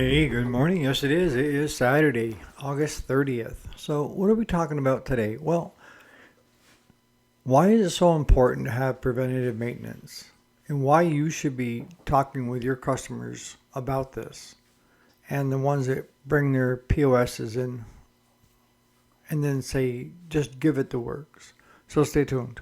Hey, good morning. Yes, it is. It is Saturday, August 30th. So, what are we talking about today? Well, why is it so important to have preventative maintenance? And why you should be talking with your customers about this and the ones that bring their POSs in and then say, just give it the works. So, stay tuned.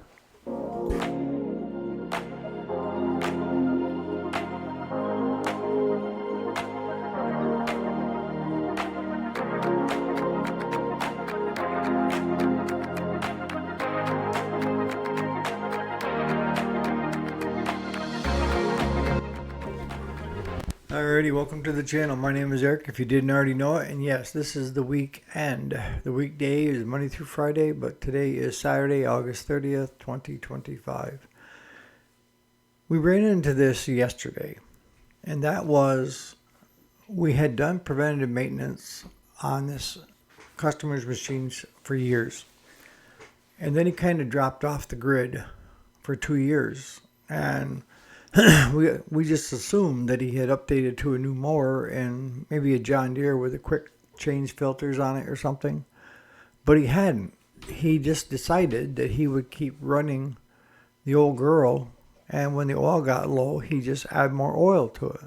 Alrighty, welcome to the channel. My name is Eric, if you didn't already know it. And yes, this is the weekend. The weekday is Monday through Friday, but today is Saturday, August 30th, 2025. We ran into this yesterday, and that was we had done preventative maintenance on this customer's machines for years. And then he kind of dropped off the grid for 2 years. And we just assumed that he had updated to a new mower and maybe a John Deere with a quick change filters on it or something. But he hadn't. He just decided that he would keep running the old girl, and when the oil got low, he just add more oil to it.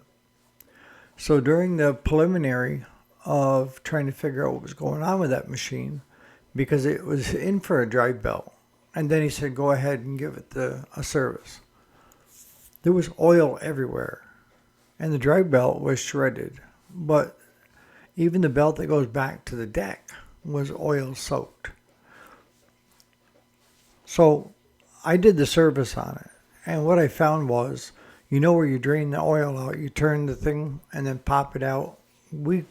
So during the preliminary of trying to figure out what was going on with that machine, because it was in for a dry belt, and then he said, go ahead and give it a service. There was oil everywhere, and the dry belt was shredded, but even the belt that goes back to the deck was oil soaked. So I did the service on it, and what I found was, you know where you drain the oil out, you turn the thing and then pop it out. We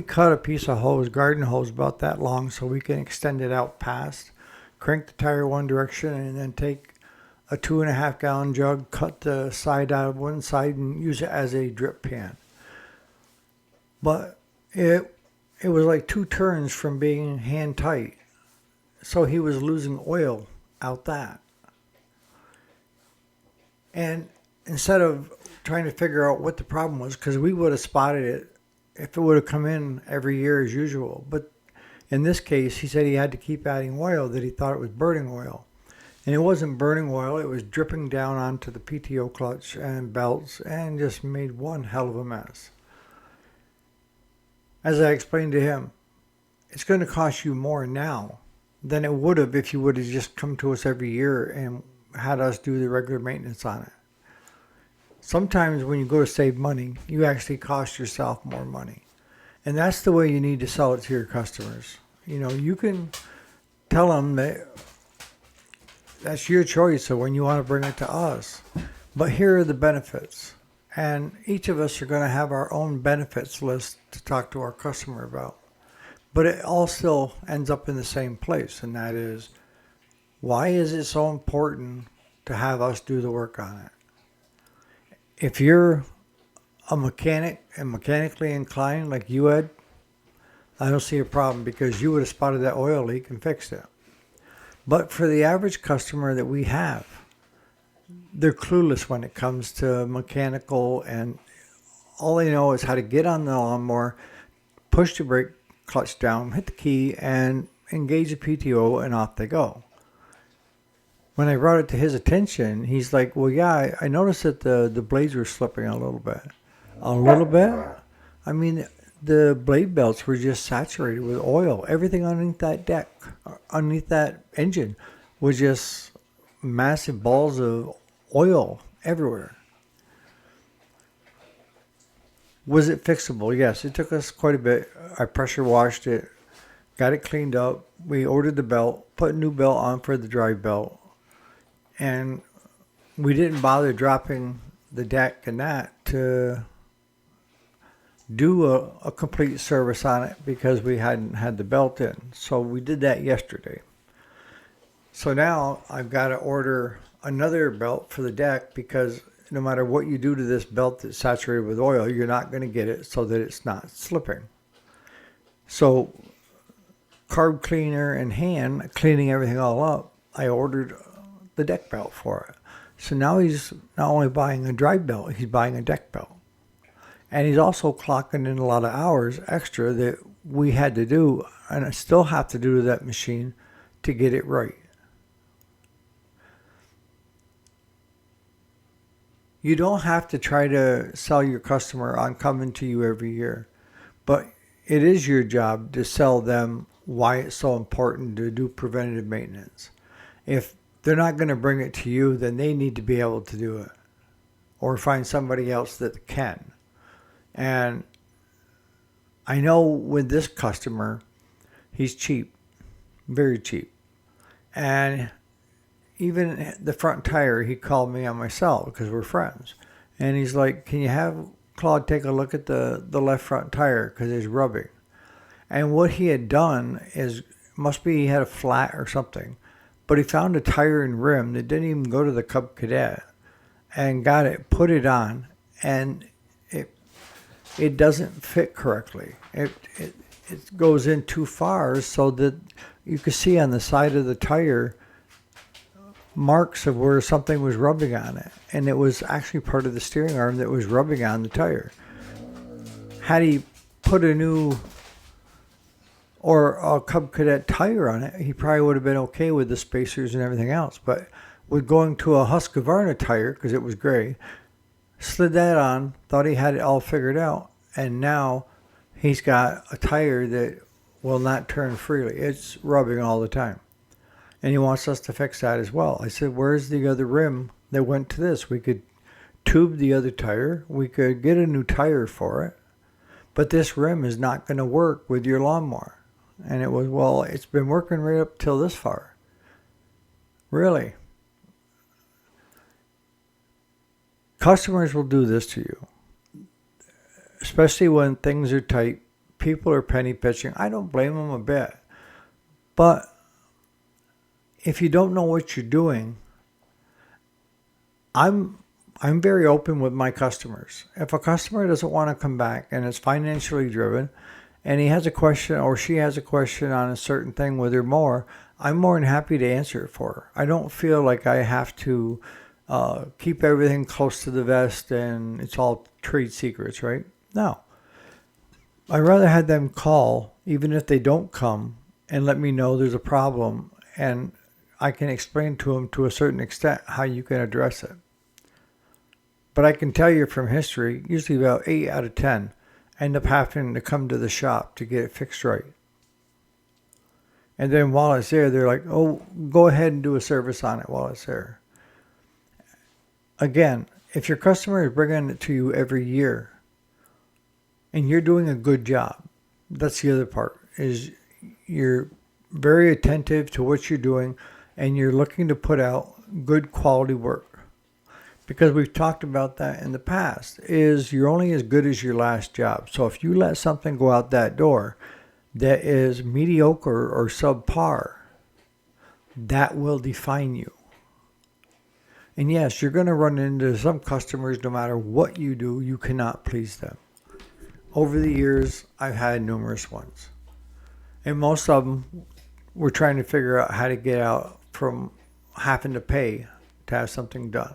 cut a piece of hose, garden hose about that long, so we can extend it out past, crank the tire one direction, and then take a 2.5 gallon jug, cut the side out of one side and use it as a drip pan. But it was like 2 turns from being hand tight. So he was losing oil out that. And instead of trying to figure out what the problem was, because we would have spotted it if it would have come in every year as usual. But in this case, he said he had to keep adding oil, that he thought it was burning oil. And it wasn't burning oil, it was dripping down onto the PTO clutch and belts and just made one hell of a mess. As I explained to him, it's going to cost you more now than it would have if you would have just come to us every year and had us do the regular maintenance on it. Sometimes when you go to save money, you actually cost yourself more money. And that's the way you need to sell it to your customers. You know, you can tell them that that's your choice of when you want to bring it to us. But here are the benefits. And each of us are going to have our own benefits list to talk to our customer about. But it all still ends up in the same place, and that is, why is it so important to have us do the work on it? If you're a mechanic and mechanically inclined like you had, I don't see a problem, because you would have spotted that oil leak and fixed it. But for the average customer that we have, they're clueless when it comes to mechanical, and all they know is how to get on the lawnmower, push the brake clutch down, hit the key, and engage the PTO, and off they go. When I brought it to his attention, he's like, well, yeah, I noticed that the blades were slipping a little bit. A little bit? I mean, the blade belts were just saturated with oil. Everything underneath that deck, underneath that engine, was just massive balls of oil everywhere. Was it fixable? Yes, it took us quite a bit. I pressure washed it, got it cleaned up. We ordered the belt, put a new belt on for the dry belt, and we didn't bother dropping the deck and that to do a complete service on it because we hadn't had the belt in. So we did that yesterday. So now I've got to order another belt for the deck, because no matter what you do to this belt that's saturated with oil, you're not going to get it so that it's not slipping. So carb cleaner and hand cleaning everything all up, I ordered the deck belt for it. So now he's not only buying a dry belt, he's buying a deck belt. And he's also clocking in a lot of hours extra that we had to do, and I still have to do to that machine to get it right. You don't have to try to sell your customer on coming to you every year, but it is your job to sell them why it's so important to do preventative maintenance. If they're not going to bring it to you, then they need to be able to do it or find somebody else that can. And I know with this customer, he's cheap, very cheap. And even the front tire, he called me on my cell because we're friends. And he's like, can you have Claude take a look at the left front tire because it's rubbing. And what he had done is, must be he had a flat or something. But he found a tire and rim that didn't even go to the Cub Cadet and got it, put it on, and it doesn't fit correctly. It goes in too far so that you can see on the side of the tire marks of where something was rubbing on it. And it was actually part of the steering arm that was rubbing on the tire. Had he put a new or a Cub Cadet tire on it, he probably would have been okay with the spacers and everything else. But with going to a Husqvarna tire, because it was gray, slid that on, thought he had it all figured out, and now he's got a tire that will not turn freely. It's rubbing all the time. And he wants us to fix that as well. I said, where's the other rim that went to this? We could tube the other tire. We could get a new tire for it. But this rim is not going to work with your lawnmower. And it was, well, it's been working right up till this far. Really? Customers will do this to you. Especially when things are tight. People are penny pitching. I don't blame them a bit. But if you don't know what you're doing, I'm very open with my customers. If a customer doesn't want to come back and it's financially driven, and he has a question or she has a question on a certain thing with her mower, I'm more than happy to answer it for her. I don't feel like I have to keep everything close to the vest and it's all trade secrets, right? No. I'd rather have them call, even if they don't come, and let me know there's a problem, and I can explain to them to a certain extent how you can address it. But I can tell you from history, usually about 8 out of 10 end up having to come to the shop to get it fixed right. And then while it's there, they're like, oh, go ahead and do a service on it while it's there. Again, if your customer is bringing it to you every year and you're doing a good job, that's the other part, is you're very attentive to what you're doing and you're looking to put out good quality work. Because we've talked about that in the past, is you're only as good as your last job. So if you let something go out that door that is mediocre or subpar, that will define you. And yes, you're going to run into some customers, no matter what you do, you cannot please them. Over the years, I've had numerous ones. And most of them were trying to figure out how to get out from having to pay to have something done.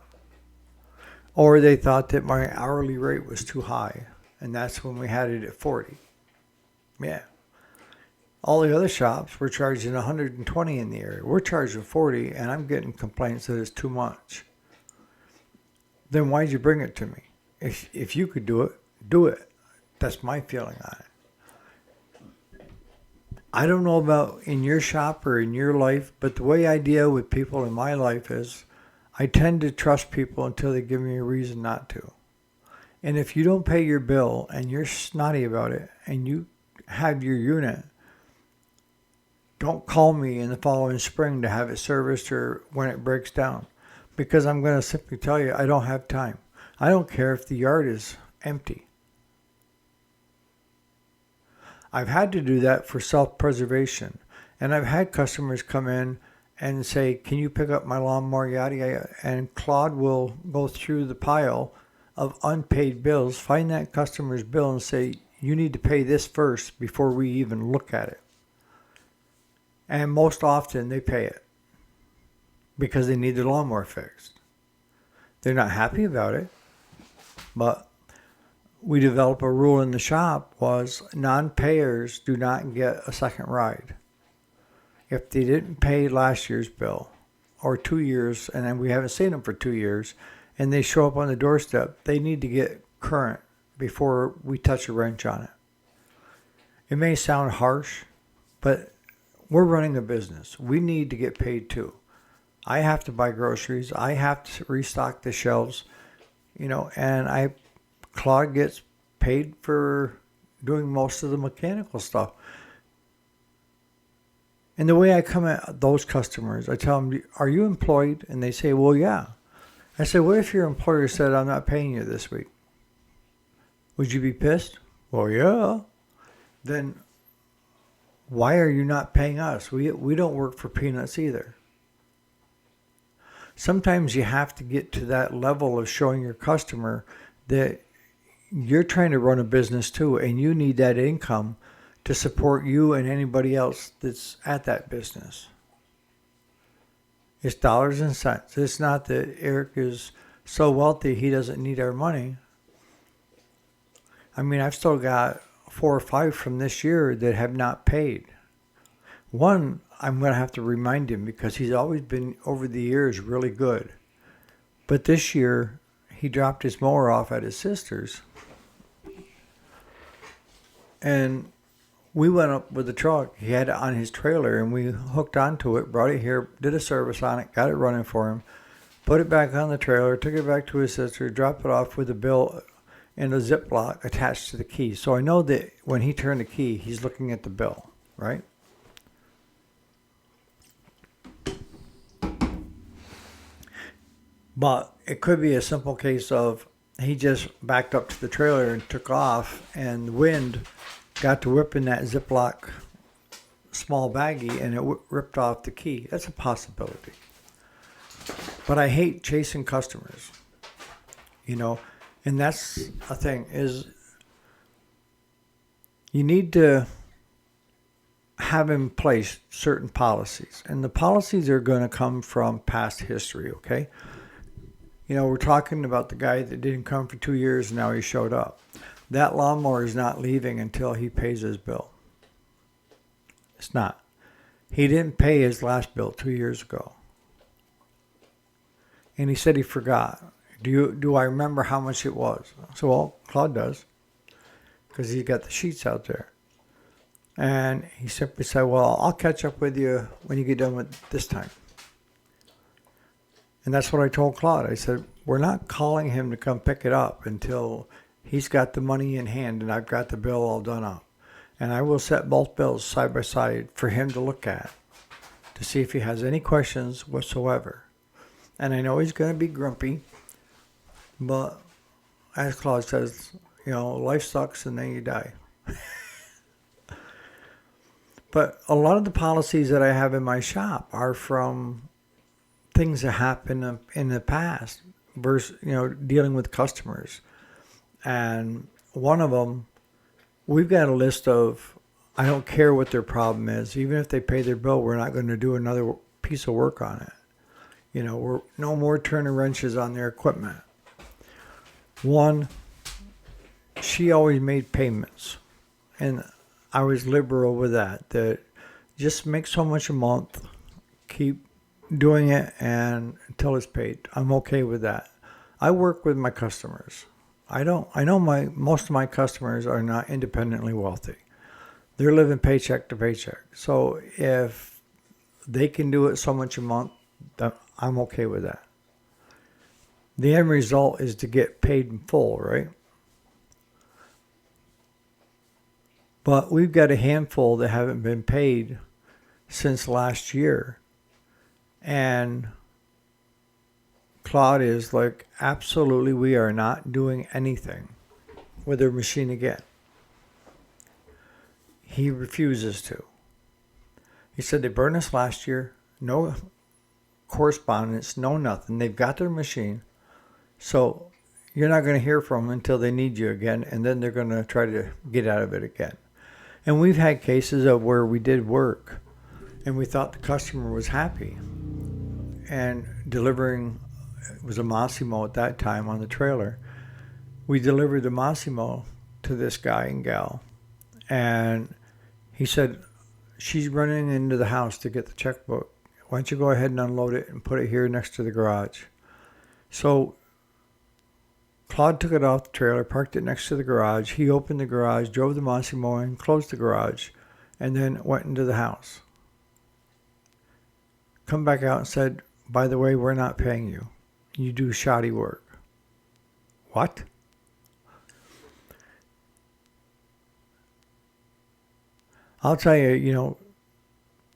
Or they thought that my hourly rate was too high. And that's when we had it at 40. Yeah. All the other shops were charging 120 in the area. We're charging 40, and I'm getting complaints that it's too much. Then why'd you bring it to me? If you could do it, do it. That's my feeling on it. I don't know about in your shop or in your life, but the way I deal with people in my life is I tend to trust people until they give me a reason not to. And if you don't pay your bill and you're snotty about it and you have your unit, don't call me in the following spring to have it serviced or when it breaks down, because I'm going to simply tell you I don't have time. I don't care if the yard is empty. I've had to do that for self-preservation. And I've had customers come in and say, can you pick up my lawnmower, yada, yada. And Claude will go through the pile of unpaid bills, find that customer's bill and say, you need to pay this first before we even look at it. And most often they pay it because they need their lawnmower fixed. They're not happy about it, but we developed a rule in the shop was non-payers do not get a second ride. If they didn't pay last year's bill or 2 years, and then we haven't seen them for 2 years, and they show up on the doorstep, they need to get current before we touch a wrench on it. It may sound harsh, but we're running a business. We need to get paid too. I have to buy groceries. I have to restock the shelves, and Claude gets paid for doing most of the mechanical stuff. And the way I come at those customers, I tell them, are you employed? And they say, well, yeah. I said, what if your employer said, I'm not paying you this week? Would you be pissed? Well, yeah. Then why are you not paying us? We don't work for peanuts either. Sometimes you have to get to that level of showing your customer that you're trying to run a business too, and you need that income to support you and anybody else that's at that business. It's dollars and cents. It's not that Eric is so wealthy he doesn't need our money. I mean, I've still got 4 or 5 from this year that have not paid. One, I'm going to have to remind him because he's always been, over the years, really good. But this year, he dropped his mower off at his sister's. And we went up with the truck. He had it on his trailer, and we hooked onto it, brought it here, did a service on it, got it running for him, put it back on the trailer, took it back to his sister, dropped it off with a bill and a Ziploc attached to the key. So I know that when he turned the key, he's looking at the bill, right? But it could be a simple case of he just backed up to the trailer and took off, and the wind got to whipping that Ziploc small baggie, and it ripped off the key. That's a possibility. But I hate chasing customers, and that's a thing, is you need to have in place certain policies. And the policies are going to come from past history, okay? We're talking about the guy that didn't come for 2 years and now he showed up. That lawnmower is not leaving until he pays his bill. It's not. He didn't pay his last bill 2 years ago. And he said he forgot. Do I remember how much it was? So, well, Claude does, because he's got the sheets out there. And he simply said, well, I'll catch up with you when you get done with this time. And that's what I told Claude. I said, we're not calling him to come pick it up until he's got the money in hand and I've got the bill all done up. And I will set both bills side by side for him to look at to see if he has any questions whatsoever. And I know he's going to be grumpy, but as Claude says, life sucks and then you die. But a lot of the policies that I have in my shop are from things that happened in the past versus, dealing with customers. And one of them, we've got a list of, I don't care what their problem is. Even if they pay their bill, we're not going to do another piece of work on it. We're no more turning wrenches on their equipment. One, she always made payments. And I was liberal with that just make so much a month, keep doing it, and until it's paid. I'm okay with that. I work with my customers. I know most of my customers are not independently wealthy. They're living paycheck to paycheck. So if they can do it so much a month, I'm okay with that. The end result is to get paid in full, right? But we've got a handful that haven't been paid since last year. And Claude is like, absolutely, we are not doing anything with their machine again. He refuses to. He said they burned us last year, no correspondence, no nothing. They've got their machine. So you're not going to hear from them until they need you again, and then they're going to try to get out of it again. And we've had cases of where we did work, and we thought the customer was happy. And delivering, it was a Massimo at that time on the trailer. we delivered the Massimo to this guy and gal, and he said, she's running into the house to get the checkbook. Why don't you go ahead and unload it and put it here next to the garage? So Claude took it off the trailer, parked it next to the garage. He opened the garage, drove the Massimo in, closed the garage, and then went into the house. Come back out and said, by the way, we're not paying you. You do shoddy work. What? I'll tell you,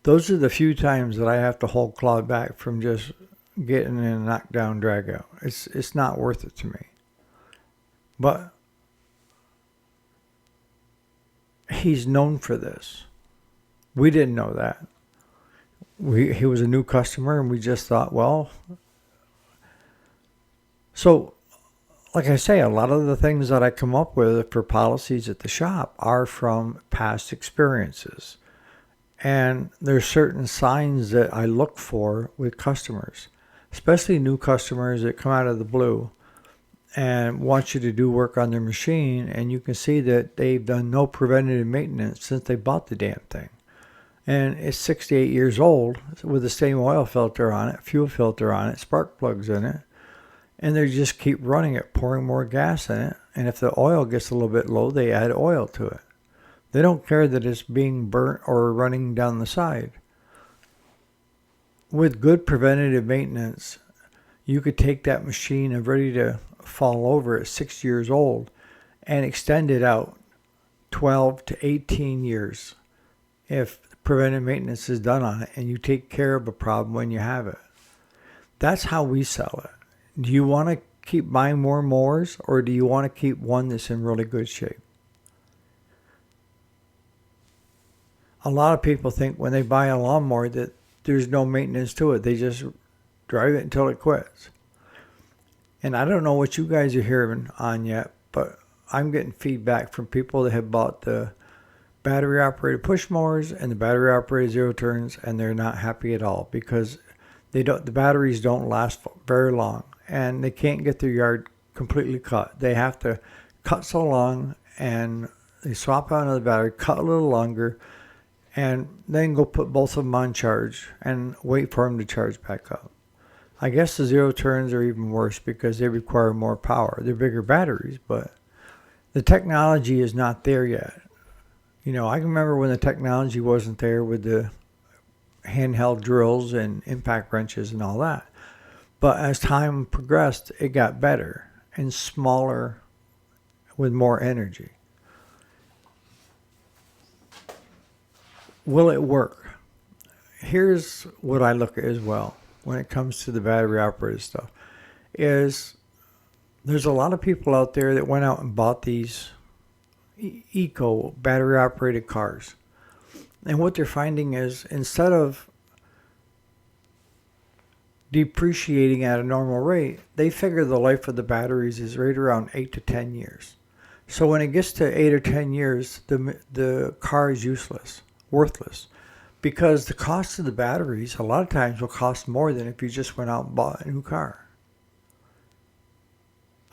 those are the few times that I have to hold Claude back from just getting in a knockdown drag out. It's not worth it to me. But he's known for this. We didn't know that. He was a new customer, and we just thought, well. So, like I say, a lot of the things that I come up with for policies at the shop are from past experiences. And there's certain signs that I look for with customers, especially new customers that come out of the blue and want you to do work on their machine, and you can see that they've done no preventative maintenance since they bought the damn thing. And it's 68 years old with the same oil filter on it, fuel filter on it, spark plugs in it, and they just keep running it, pouring more gas in it, and if the oil gets a little bit low, they add oil to it. They don't care that it's being burnt or running down the side. With good preventative maintenance, you could take that machine and ready to fall over at 6 years old and extend it out 12 to 18 years if preventive maintenance is done on it and you take care of a problem when you have it. That's how we sell it. Do you want to keep buying more mowers, or do you want to keep one that's in really good shape? A lot of people think when they buy a lawnmower that there's no maintenance to it. They just drive it until it quits. And I don't know what you guys are hearing on yet, but I'm getting feedback from people that have bought the battery-operated push mowers and the battery-operated zero turns, and they're not happy at all because the batteries don't last very long, and they can't get their yard completely cut. They have to cut so long, and they swap out another battery, cut a little longer, and then go put both of them on charge and wait for them to charge back up. I guess the zero turns are even worse because they require more power. They're bigger batteries, but the technology is not there yet. I can remember when the technology wasn't there with the handheld drills and impact wrenches and all that. But as time progressed, it got better and smaller with more energy. Will it work? Here's what I look at as well when it comes to the battery operated stuff is there's a lot of people out there that went out and bought these eco battery operated cars. And what they're finding is instead of depreciating at a normal rate, they figure the life of the batteries is right around 8 to 10 years. So when it gets to 8 or 10 years, the car is useless, worthless, because the cost of the batteries a lot of times will cost more than if you just went out and bought a new car.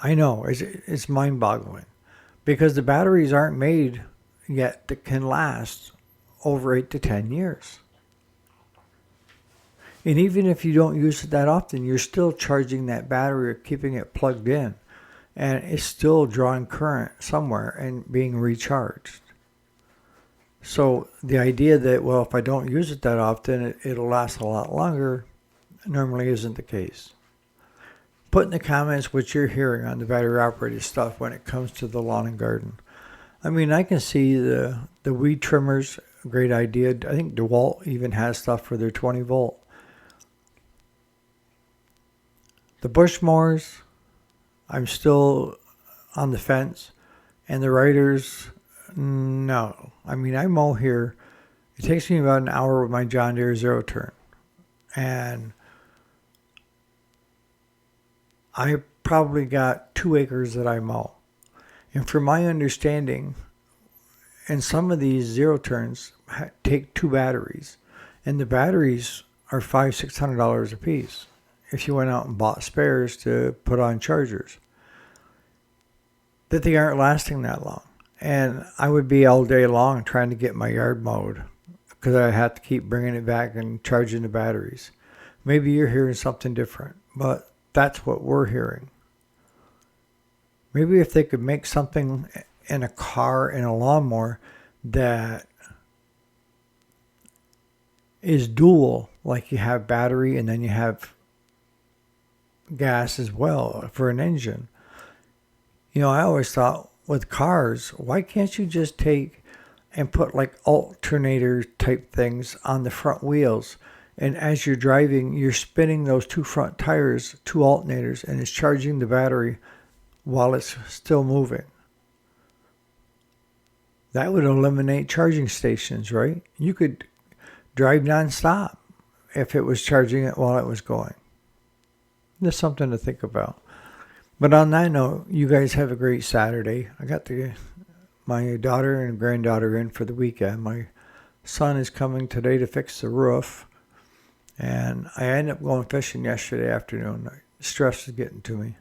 I know, it's mind-boggling, because the batteries aren't made yet that can last over 8 to 10 years. And even if you don't use it that often, you're still charging that battery or keeping it plugged in, and it's still drawing current somewhere and being recharged. So the idea that, well, if I don't use it that often, it'll last a lot longer, normally isn't the case. Put in the comments what you're hearing on the battery operated stuff when it comes to the lawn and garden. I mean, I can see the weed trimmers, a great idea. I think DeWalt even has stuff for their 20 volt. The bush mowers, I'm still on the fence. And the riders, no. I mean, I mow here. It takes me about an hour with my John Deere zero turn. And I probably got 2 acres that I mow. And from my understanding, and some of these zero turns take 2 batteries. And the batteries are $500-$600 a piece if you went out and bought spares to put on chargers. that they aren't lasting that long. And I would be all day long trying to get my yard mowed because I have to keep bringing it back and charging the batteries. Maybe you're hearing something different, but that's what we're hearing. Maybe if they could make something in a car and a lawnmower that is dual, like you have battery and then you have gas as well for an engine. You know, I always thought with cars, why can't you just take and put like alternator type things on the front wheels? And as you're driving, you're spinning those two front tires, two alternators, and it's charging the battery while it's still moving. That would eliminate charging stations, right? You could drive nonstop if it was charging it while it was going. Just something to think about. But on that note, you guys have a great Saturday. I got my daughter and granddaughter in for the weekend. My son is coming today to fix the roof. And I ended up going fishing yesterday afternoon. Stress was getting to me.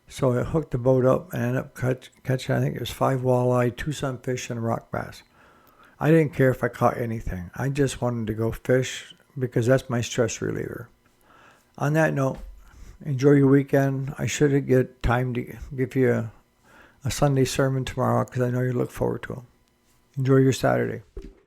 So I hooked the boat up and ended up catching, I think it was 5 walleye, 2 sunfish, and a rock bass. I didn't care if I caught anything. I just wanted to go fish because that's my stress reliever. On that note, enjoy your weekend. I should get time to give you a Sunday sermon tomorrow because I know you look forward to them. Enjoy your Saturday.